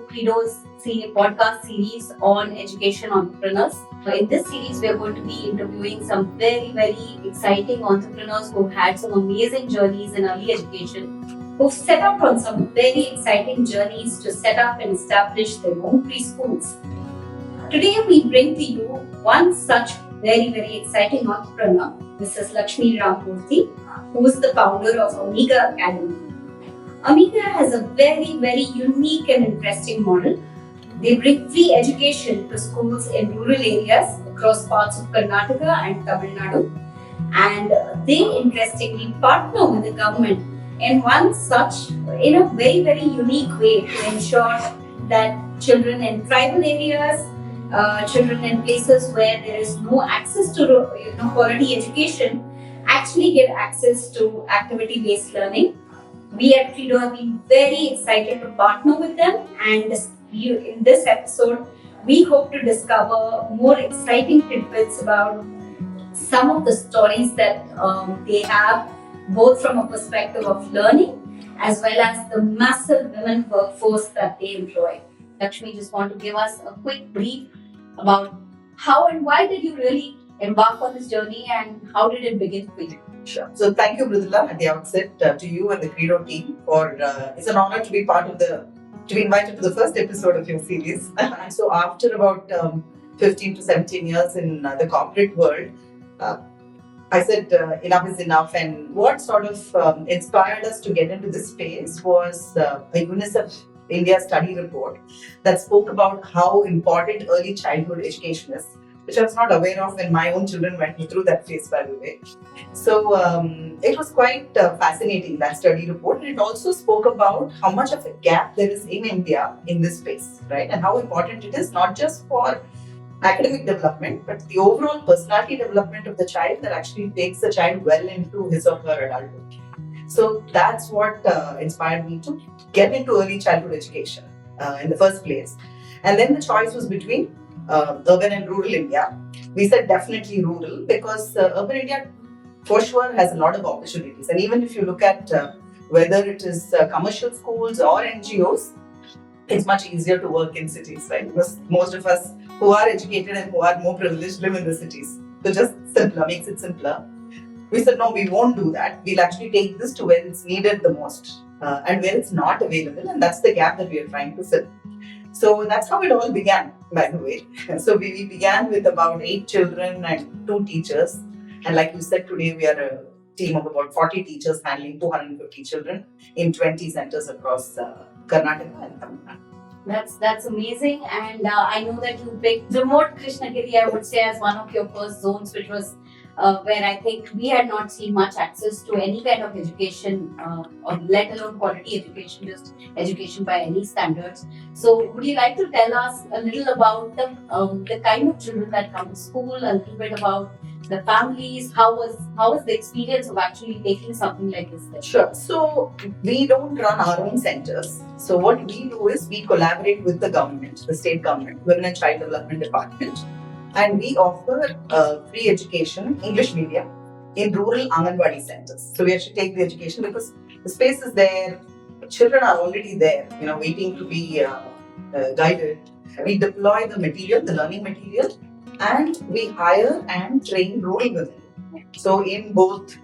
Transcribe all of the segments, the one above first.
Credo's podcast series on education entrepreneurs. In this series, we are going to be interviewing some very, very exciting entrepreneurs who had some amazing journeys in early education, who've set out on some very exciting journeys to set up and establish their own preschools. Today, we bring to you one such very, very exciting entrepreneur, Mrs. Lakshmi Ramamurthy, who is the founder of Amyga Academy. Amyga has a very, very unique and interesting model. They bring free education to schools in rural areas across parts of Karnataka and Tamil Nadu. And they interestingly partner with the government in a very, very unique way to ensure that children in tribal areas, children in places where there is no access to quality education, actually get access to activity-based learning. We at Credo have been very excited to partner with them, and in this episode, we hope to discover more exciting tidbits about some of the stories that they have, both from a perspective of learning as well as the massive women workforce that they employ. Lakshmi, just want to give us a quick brief about how and why did you really embark on this journey and how did it begin for you? Sure. So thank you, Mridula, at the outset to you and the Credo team for it's an honor to be to be invited to the first episode of your series. And so after about 15 to 17 years in the corporate world, I said enough is enough. And what sort of inspired us to get into this space was a UNICEF India study report that spoke about how important early childhood education is, which I was not aware of when my own children went through that phase, by the way. So it was quite fascinating, that study report. And it also spoke about how much of a gap there is in India in this space, right? And how important it is, not just for academic development, but the overall personality development of the child that actually takes the child well into his or her adulthood. So that's what inspired me to get into early childhood education in the first place. And then the choice was between urban and rural India. We said definitely rural because urban India for sure has a lot of opportunities. And even if you look at whether it is commercial schools or NGOs, it's much easier to work in cities, right? Because most of us who are educated and who are more privileged live in the cities. So just makes it simpler. We said, no, we won't do that. We'll actually take this to where it's needed the most and where it's not available. And that's the gap that we are trying to fill. So that's how it all began, by the way. So we began with about 8 children and 2 teachers. And like you said, today we are a team of about 40 teachers handling 250 children in 20 centers across Karnataka and Tamil Nadu. That's amazing, and I know that you picked remote Krishnagiri, I would say, as one of your first zones, which was where I think we had not seen much access to any kind of education, or let alone quality education, just education by any standards. So, would you like to tell us a little about the kind of children that come to school, a little bit about the families? How was the experience of actually taking something like this there? Sure. So we don't run our own centers. So what we do is we collaborate with the government, the state government, Women and Child Development Department, and we offer free education, English medium, in rural Anganwadi centers. So we actually take the education because the space is there, children are already there, waiting to be guided. We deploy the material, the learning material, and we hire and train rural women. So in both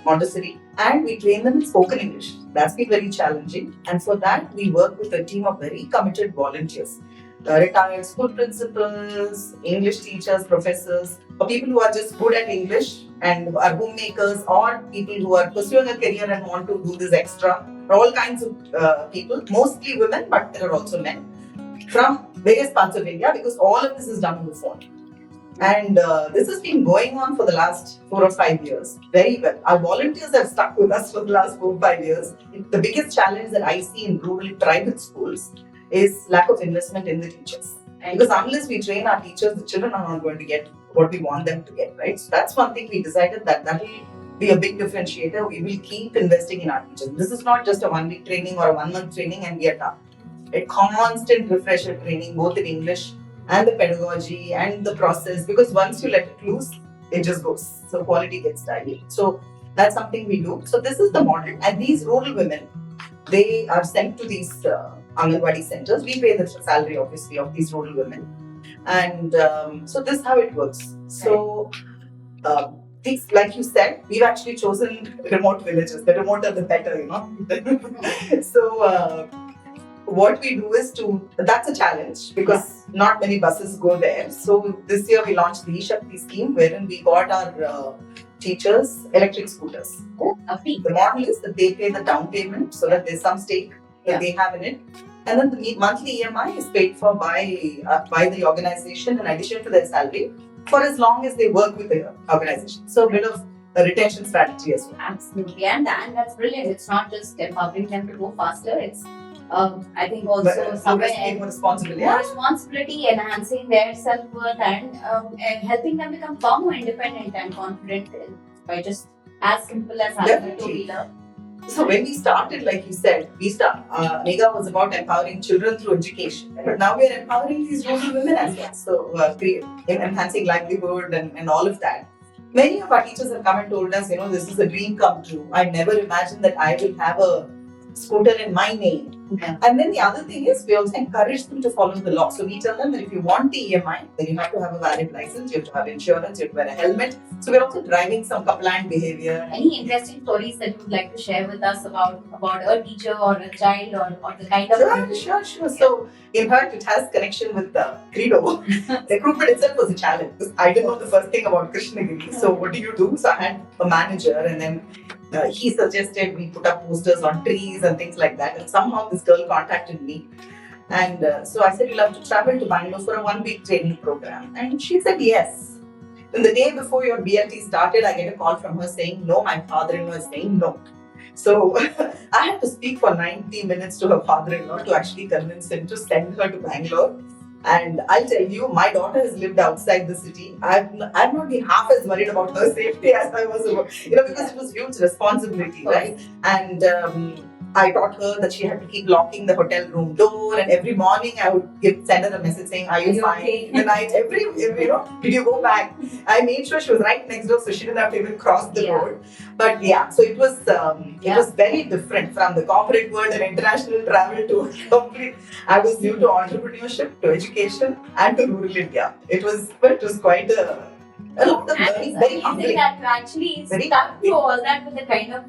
Montessori, and we train them in spoken English. That's been very challenging. And for that, we work with a team of very committed volunteers. Retired school principals, English teachers, professors, or people who are just good at English and are homemakers, or people who are pursuing a career and want to do this extra. All kinds of people, mostly women, but there are also men from various parts of India, because all of this is done on the phone. And this has been going on for the last 4 or 5 years very well. Our volunteers have stuck with us for the last 4 or 5 years. The biggest challenge that I see in rural private schools is lack of investment in the teachers. Because unless we train our teachers, the children are not going to get what we want them to get, right? So that's one thing we decided that will be a big differentiator. We will keep investing in our teachers. This is not just a 1-week training or a 1-month training and we are done. A constant refresher training, both in English and the pedagogy and the process, because once you let it loose, it just goes. So quality gets diluted. So that's something we do. So this is the model. And these rural women, they are sent to these Anganwadi centers. We pay the salary, obviously, of these rural women. And so this is how it works. So, things like you said, we've actually chosen remote villages. The remoter, the better, So, what we do is that's a challenge because not many buses go there. So this year we launched the E-Shakti scheme wherein we got our teachers electric scooters. The model is that they pay the down payment so that there's some stake that they have in it. And then the monthly EMI is paid for by the organization in addition to their salary for as long as they work with the organization. So a bit of a retention strategy as well. Absolutely. And that's brilliant. It's not just empowering them to go faster. It's I think also somewhere more responsibility. More responsibility, enhancing their self-worth and helping them become far more independent and confident by just as simple as having a two-wheeler. So when we started, like you said, Amyga was about empowering children through education. But now we are empowering these rural women as well. So enhancing livelihood and all of that. Many of our teachers have come and told us, this is a dream come true. I never imagined that I will have a scooter in my name. Yeah. And then the other thing is we also encourage them to follow the law. So we tell them that if you want the EMI, then you have to have a valid license, you have to have insurance, you have to wear a helmet. So we're also driving some compliant behavior. Any interesting stories that you would like to share with us about a teacher or a child or the kind of... Sure. So in fact, it has connection with the Credo. Recruitment itself was a challenge. I didn't know the first thing about Krishnagiri. So what do you do? So I had a manager and then he suggested we put up posters on trees and things like that. And somehow this girl contacted me. And so I said, you'll have to travel to Bangalore for a 1-week training program. And she said, yes. Then the day before your BLT started, I get a call from her saying, no, my father-in-law is saying no. So I had to speak for 90 minutes to her father-in-law to actually convince him to send her to Bangalore. And I'll tell you, my daughter has lived outside the city. I've not been half as worried about her safety as I was about, because it was huge responsibility, right? And I taught her that she had to keep locking the hotel room door, and every morning I would send her a message saying, "Are you fine?" Okay? In the night, every did you go back? I made sure she was right next door, so she didn't have to even cross the road. But so it was very different from the corporate world and international travel to complete. I was new to entrepreneurship, to education, and to rural India. It was quite a lot of learning, very humbling. That you actually stuck to all that with the kind of,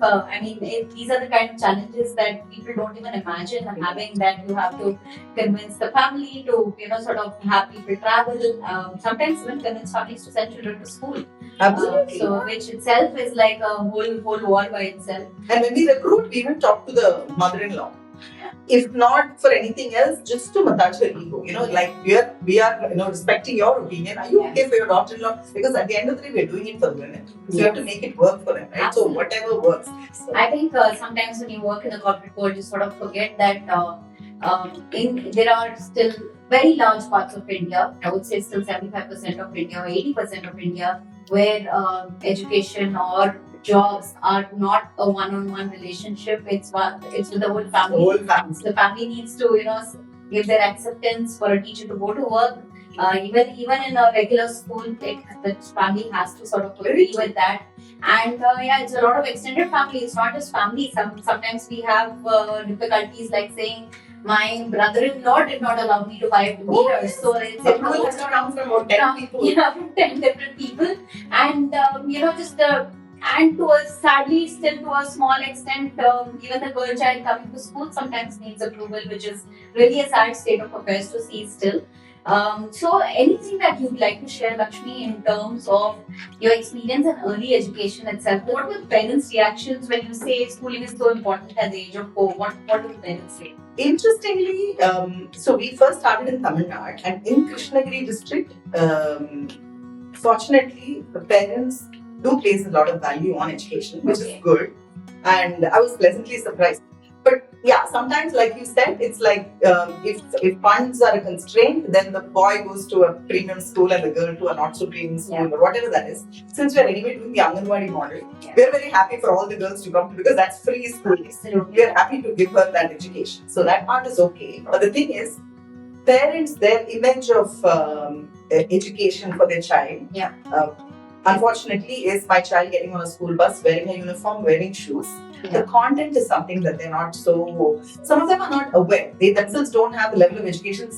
these are the kind of challenges that people don't even imagine having, that you have to convince the family to, sort of have people travel, sometimes even convince families to send children to school. Absolutely. So which itself is like a whole war by itself. And when we recruit, we even talk to the mother-in-law. If not for anything else, just to massage her ego. Like we are respecting your opinion. Are you okay for your daughter-in-law? Because at the end of the day, we're doing it for women. So you have to make it work for them, right? Absolutely. So whatever works. So I think sometimes when you work in the corporate world, you sort of forget that there are still very large parts of India. I would say still 75% of India or 80% of India, where education or jobs are not a one-on-one relationship. It's with the whole family. The family needs to give their acceptance for a teacher to go to work. Even in a regular school, the family has to sort of agree with that. And it's a lot of extended family. It's not just family. Sometimes we have difficulties like saying, my brother-in-law did not allow me to buy computers. So it's approval has to come from about 10 people. Yeah, from 10 different people. And and sadly, still to a small extent, even the girl child coming to school sometimes needs approval, which is really a sad state of affairs to see still. So anything that you'd like to share, Lakshmi, in terms of your experience in early education itself? What were parents' reactions when you say schooling is so important at the age of 4? What do the parents say? Interestingly, so we first started in Tamil Nadu, and in Krishnagiri district, fortunately, the parents do place a lot of value on education, which is good. And I was pleasantly surprised. But sometimes, like you said, it's like if funds are a constraint, then the boy goes to a premium school and the girl to a not so premium school, or whatever that is. Since we're anyway doing the Anganwadi model, we're very happy for all the girls to come because that's free schooling. We're happy to give her that education. So that part is okay. But the thing is, parents, their image of education for their child, unfortunately, is my child getting on a school bus, wearing a uniform, wearing shoes. The content is something that they're not so. Some of them are not aware. They themselves don't have the level of education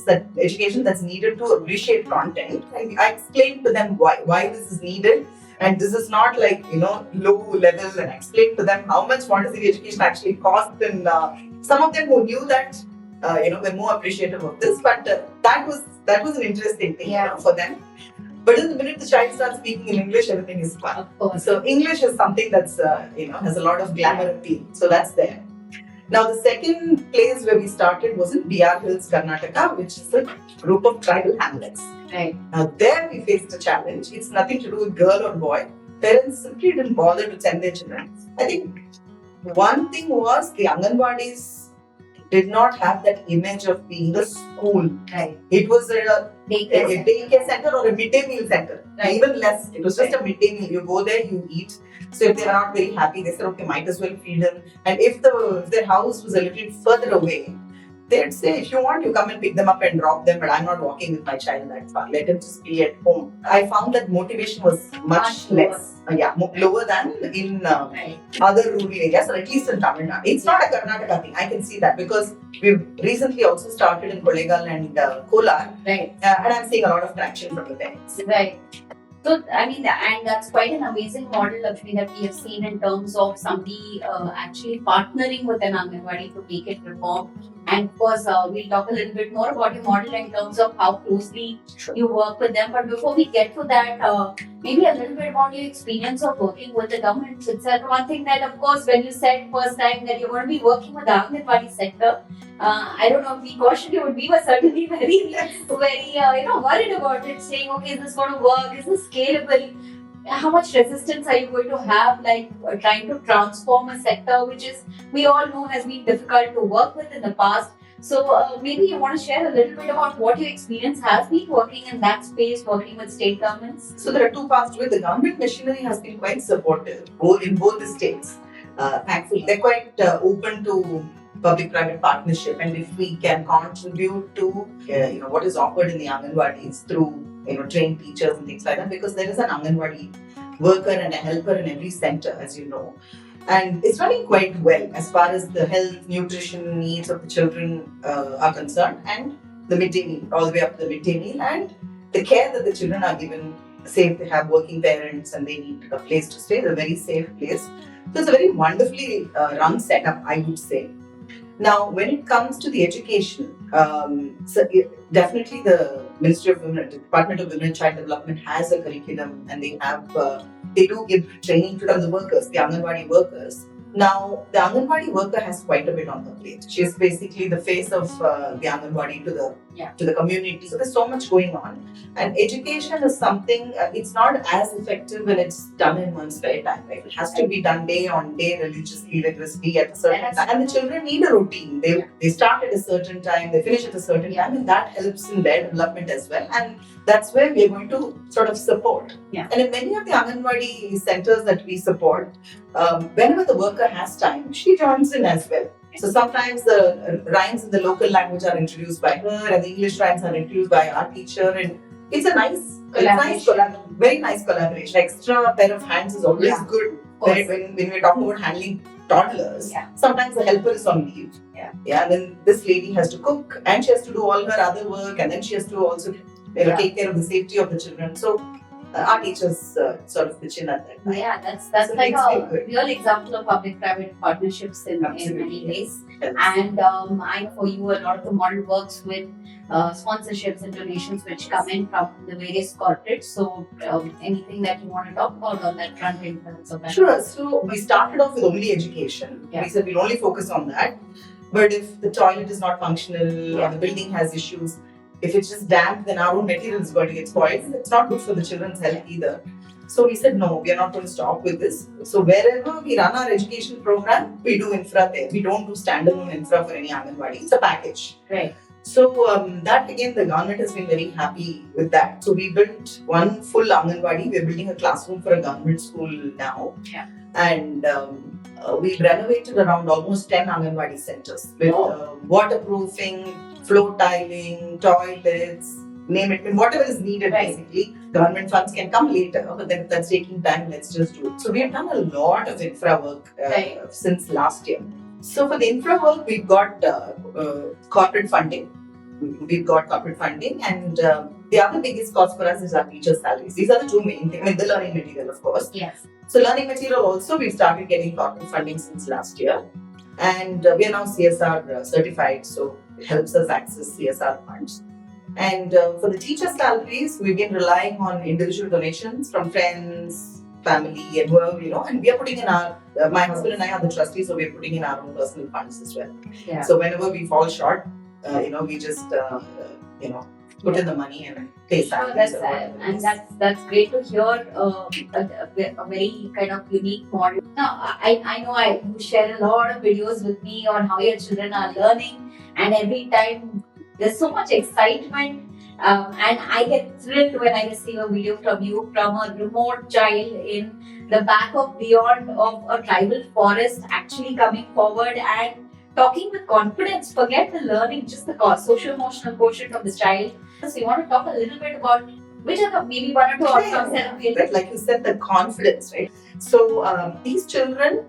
that's needed to appreciate content. And I explained to them why this is needed. And this is not like, low level, and I explained to them how much Montessori education actually costs. And some of them who knew that, were more appreciative of this. But that was an interesting thing, for them. But in the minute the child starts speaking in English, everything is fun. Of course. So English is something that's, has a lot of glamour appeal. So that's there. Now, the second place where we started was in BR Hills, Karnataka, which is a group of tribal hamlets. Right. Now, there we faced a challenge. It's nothing to do with girl or boy. Parents simply didn't bother to send their children. I think one thing was the Anganwadis did not have that image of being a school. Right. It was a Daycare daycare center or a midday meal center. Right. Even less. It was just a midday meal. You go there, you eat. So if they were not very happy, they said, okay, might as well feed them. And if their house was a little further away, they'd say, if you want, you come and pick them up and drop them, but I'm not walking with my child that far. Let him just be at home. I found that motivation was much less. Lower than in other rural areas, or at least in Tamil Nadu. It's not a Karnataka thing. I can see that because we've recently also started in Kollegal and Kolar. Right. And I'm seeing a lot of traction from the parents. Right. So, and that's quite an amazing model, Lakshmi, that we have seen in terms of somebody actually partnering with an Anganwadi to make it reform. And of course, we'll talk a little bit more about your model in terms of how closely you work with them. But before we get to that, maybe a little bit about your experience of working with the government itself. One thing that, of course, when you said first time that you're going to be working with the Anganwadi sector, I don't know if we cautioned you, but we were certainly very, worried about it, saying, okay, is this going to work? Is this scalable? How much resistance are you going to have, trying to transform a sector which is, we all know, has been difficult to work with in the past? So maybe you want to share a little bit about what your experience has been working in that space, working with state governments? So there are two parts to it. The government machinery has been quite supportive in both the states. Thankfully, they're quite open to public-private partnership, and if we can contribute to what is offered in the Anganwadis through trained teachers and things like that, because there is an Anganwadi worker and a helper in every center, as you know, and it's running quite well as far as the health, nutrition needs of the children are concerned, and the midday meal, all the way up to the midday meal, and the care that the children are given. Say if they have working parents and they need a place to stay, it's a very safe place. So it's a very wonderfully run setup, I would say. Now, when it comes to the education, definitely the Ministry of Women, the Department of Women and Child Development has a curriculum, and they do give training to the workers, the Anganwadi workers. Now, the Anganwadi worker has quite a bit on her plate. She is basically the face of the Anganwadi to the community. So there's so much going on. And education is something, it's not as effective when it's done in one's spare time. Right? It has to be done day on day, religiously, rigorously at a certain time. And the children need a routine. They start at a certain time, they finish at a certain time, and that helps in their development as well. And that's where we are going to sort of support. Yeah. And in many of the Anganwadi centers that we support, whenever the worker has time, she joins in as well. So sometimes the rhymes in the local language are introduced by her, and the English rhymes are introduced by our teacher, and it's a very nice collaboration. Extra pair of hands is always good. When we're talking about handling toddlers, sometimes the helper is on leave. And then this lady has to cook, and she has to do all her other work, and then she has to also take care of the safety of the children. So our teachers sort of pitch in at that time. Yeah, that's so like a real example of public-private partnerships in many ways. Yes. And I know for you, a lot of the model works with sponsorships and donations which come in from the various corporates. So anything that you want to talk about on that front in terms of that? Sure. So we started off with only education. We said we'll only focus on that. But if the toilet is not functional or the building has issues, if it's just damp, then our own material is going to get spoiled. It's not good for the children's health either. So we said, no, we are not going to stop with this. So wherever we run our education program, we do infra there. We don't do standalone infra for any Anganwadi. It's a package. Right. So that again, the government has been very happy with that. So we built one full Anganwadi. We're building a classroom for a government school now. Yeah. And we've renovated around almost 10 Anganwadi centers with waterproofing, floor tiling, toilets, name it, and whatever is needed basically. Government funds can come later, but then if that's taking time, let's just do it. So we've done a lot of infra work since last year. So for the infra work, we've got corporate funding. We've got corporate funding, and the other biggest cost for us is our teachers' salaries. These are the two main things. I mean, the learning material, of course. Yes. So learning material also, we've started getting corporate funding since last year. And we are now CSR certified, so it helps us access CSR funds. And for the teacher salaries, we've been relying on individual donations from friends, family, and whoever, and we are putting in our, my husband and I are the trustees, so we're putting in our own personal funds as well. Yeah. So whenever we fall short, we just, put in the money and pay salaries. And that's great to hear. A very kind of unique model. Now, I know you share a lot of videos with me on how your children are learning, and every time there's so much excitement. And I get thrilled when I receive a video from you, from a remote child in the back of beyond of a tribal forest, actually coming forward and talking with confidence. Forget the learning, just the social emotional quotient of this child. So you want to talk a little bit about which are the maybe one or two outcomes that we right, like you said, the confidence, right? So these children,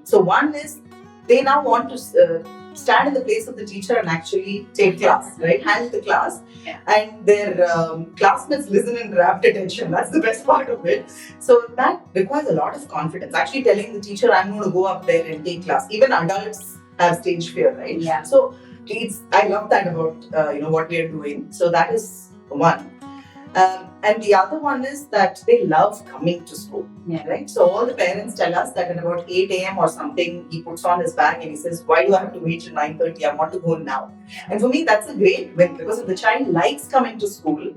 so one is they now want to stand in the place of the teacher and actually take class, right? Handle the class, and their classmates listen in rapt attention. That's the best part of it. So that requires a lot of confidence. Actually telling the teacher, I'm going to go up there and take class. Even adults have stage fear, right? Yeah. So I love that about what we are doing. So that is one. And the other one is that they love coming to school, right? So all the parents tell us that at about 8 a.m. or something, he puts on his bag and he says, why do I have to wait till 9:30? I want to go now. And for me, that's a great win, because if the child likes coming to school,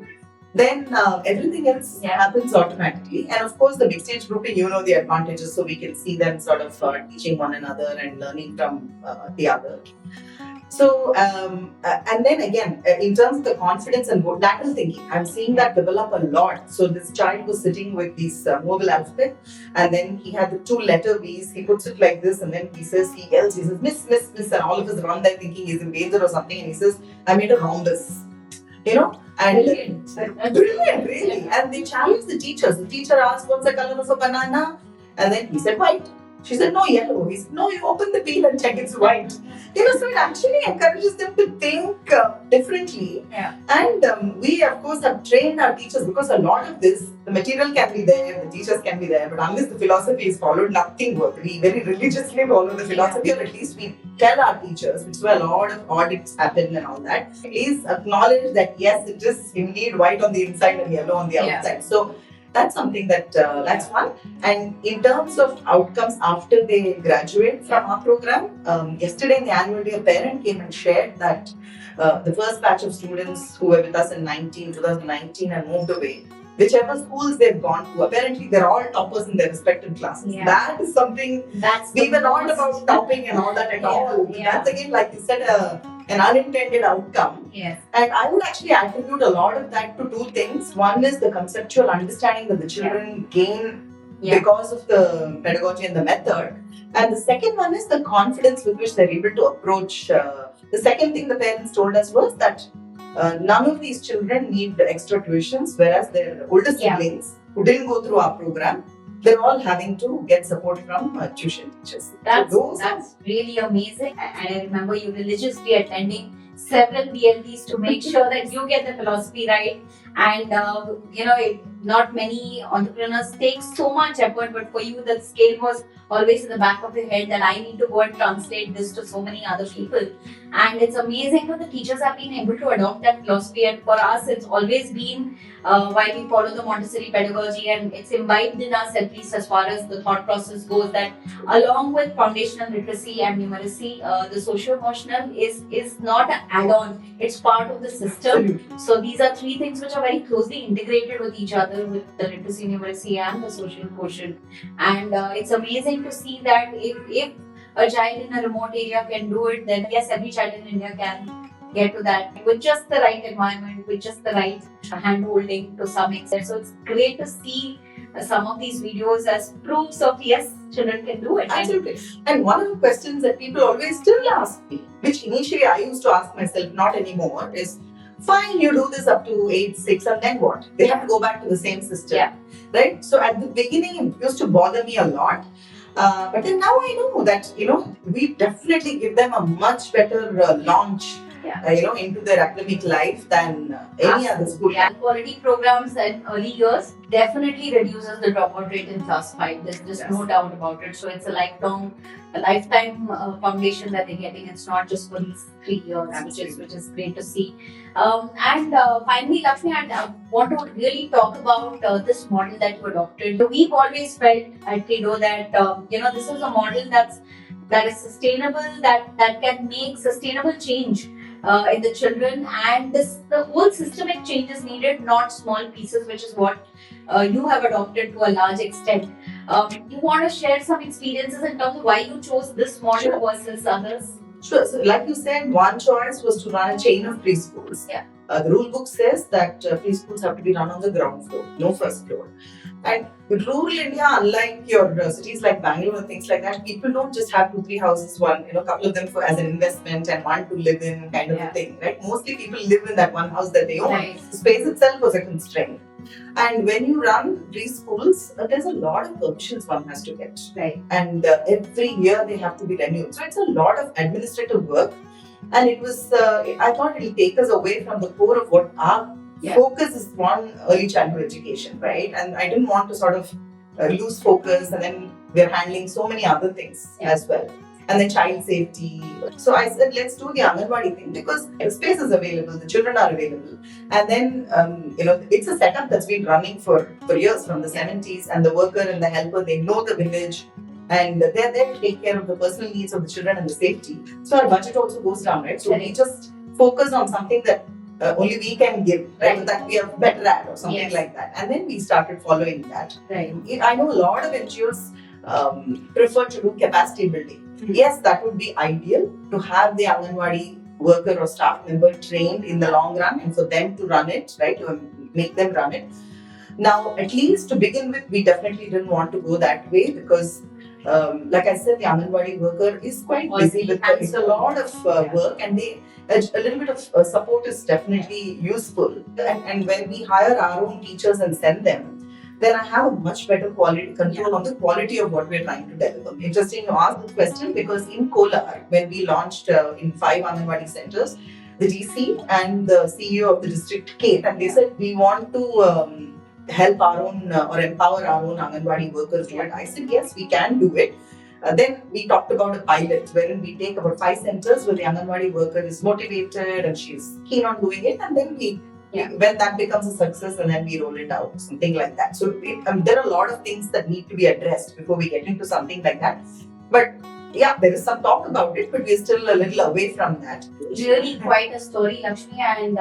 then everything else happens automatically. And of course, the mixed age grouping, the advantages, so we can see them sort of teaching one another and learning from the other. So, and then again, in terms of the confidence and lateral thinking, I'm seeing that develop a lot. So this child was sitting with this mobile alphabet, and then he had the 2 letter V's. He puts it like this, and then he yells, he says, miss, miss, miss, and all of us run there thinking he's in danger or something, and he says, I made a rhombus. And brilliant, really. And they challenged the teachers. The teacher asked, what's the color of a banana? And then he said, white. She said, no, yellow. He said, no, you open the peel and check it's white. So it actually encourages them to think differently. Yeah. And we, of course, have trained our teachers, because a lot of this, the material can be there, the teachers can be there, but unless the philosophy is followed, nothing works. We very religiously follow the philosophy, or at least we tell our teachers, which is where a lot of audits happen and all that. Please acknowledge that, yes, it is indeed white on the inside and yellow on the outside. So that's something that's one. And in terms of outcomes after they graduate from our program, yesterday in the annual day, a parent came and shared that the first batch of students who were with us in 2019 and moved away, whichever schools they've gone to, apparently they're all toppers in their respective classes. Yeah. That is something we were not about topping and all that at all. Yeah. That's again, like you said, an unintended outcome. Yes. And I would actually attribute a lot of that to 2 things. One is the conceptual understanding that the children gain because of the pedagogy and the method. And the second one is the confidence with which they're able to approach. The second thing the parents told us was that none of these children need extra tuitions, whereas their older siblings who didn't go through our program, they're all having to get support from tuition teachers. That's really amazing. And I remember you religiously attending several BLDs to make sure that you get the philosophy right. And not many entrepreneurs take so much effort, but for you, the scale was always in the back of your head that I need to go and translate this to so many other people. And it's amazing that the teachers have been able to adopt that philosophy. And for us, it's always been while we follow the Montessori pedagogy, and it's imbibed in us, at least as far as the thought process goes, that along with foundational literacy and numeracy, the socio-emotional is not an add-on, it's part of the system. Absolutely. So these are 3 things which are very closely integrated with each other, with the literacy, numeracy and the social quotient. And it's amazing to see that if a child in a remote area can do it, then yes, every child in India can get to that with just the right environment, with just the right hand-holding to some extent. So it's great to see some of these videos as proofs of yes, children can do it. Absolutely. And one of the questions that people always still ask me, which initially I used to ask myself, not anymore, is Fine, you do this up to age 6, and then what? They have to go back to the same system. Yeah. Right? So at the beginning, it used to bother me a lot. But then now I know that, we definitely give them a much better launch, into their academic life than any other school. Yeah, quality programs in early years definitely reduces the dropout rate in class 5. There's just no doubt about it. So it's a lifetime foundation that they're getting. It's not just for these 3 years, which is great to see. And finally, Lakshmi, I want to really talk about this model that you adopted. We've always felt at Credo that this is a model that is sustainable, that can make sustainable change in the children, and the whole systemic change is needed, not small pieces, which is what you have adopted to a large extent. You want to share some experiences in terms of why you chose this model versus others? Sure. So, like you said, one choice was to run a chain of preschools. Yeah. The rule book says that preschools have to be run on the ground floor, no first floor. And with rural India, unlike your cities like Bangalore and things like that, people don't just have 2-3 houses, one, couple of them as an investment and one to live in kind of a thing, right? Mostly people live in that one house that they own. Right. The space itself was a constraint. And when you run preschools, there's a lot of permissions one has to get. Right. And every year they have to be renewed. So it's a lot of administrative work. And it was, I thought it'll take us away from the core of what our focus is on early childhood education, right? And I didn't want to sort of lose focus, and then we're handling so many other things as well. And then child safety. So I said, let's do the Anganwadi thing because the space is available, the children are available. And then, it's a setup that's been running for years, from the 70s, and the worker and the helper, they know the village. And they're there to take care of the personal needs of the children and the safety. So our budget also goes down, right? So we just focus on something that only we can give, right? That we are better at or something like that. And then we started following that. Right. I know a lot of NGOs prefer to do capacity building. Mm-hmm. Yes, that would be ideal to have the Anganwadi worker or staff member trained in the long run and for them to run it, right? To make them run it. Now, at least to begin with, we definitely didn't want to go that way because like I said, the Anganwadi worker is quite busy with it's a lot of work, and a little bit of support is definitely useful. And when we hire our own teachers and send them, then I have a much better quality control on the quality of what we're trying to deliver. Interesting you ask this question because in Kolar, when we launched in 5 Anganwadi centers, the DC and the CEO of the district came and they said, we want to help our own or empower our own Anganwadi workers do it. I said, yes, we can do it. Then we talked about a pilot wherein we take about 5 centers where the Anganwadi worker is motivated and she's keen on doing it, and then when that becomes a success, and then we roll it out, something like that. So there are a lot of things that need to be addressed before we get into something like that. But yeah, there is some talk about it, but we're still a little away from that. Really quite a story, Lakshmi, and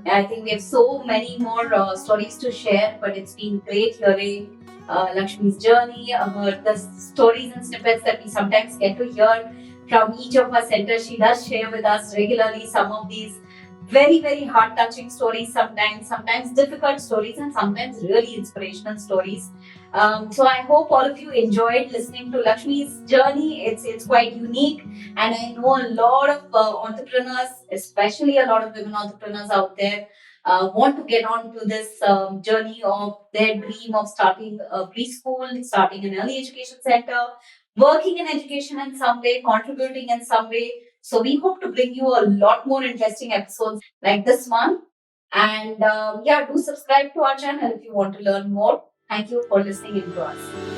I think we have so many more stories to share, but it's been great hearing Lakshmi's journey, the stories and snippets that we sometimes get to hear from each of her centers. She does share with us regularly some of these very, very heart-touching stories, sometimes difficult stories, and sometimes really inspirational stories. So I hope all of you enjoyed listening to Lakshmi's journey. It's quite unique, and I know a lot of entrepreneurs, especially a lot of women entrepreneurs out there, want to get on to this journey of their dream of starting a preschool, starting an early education center, working in education in some way, contributing in some way. So we hope to bring you a lot more interesting episodes like this one. And do subscribe to our channel if you want to learn more. Thank you for listening in to us.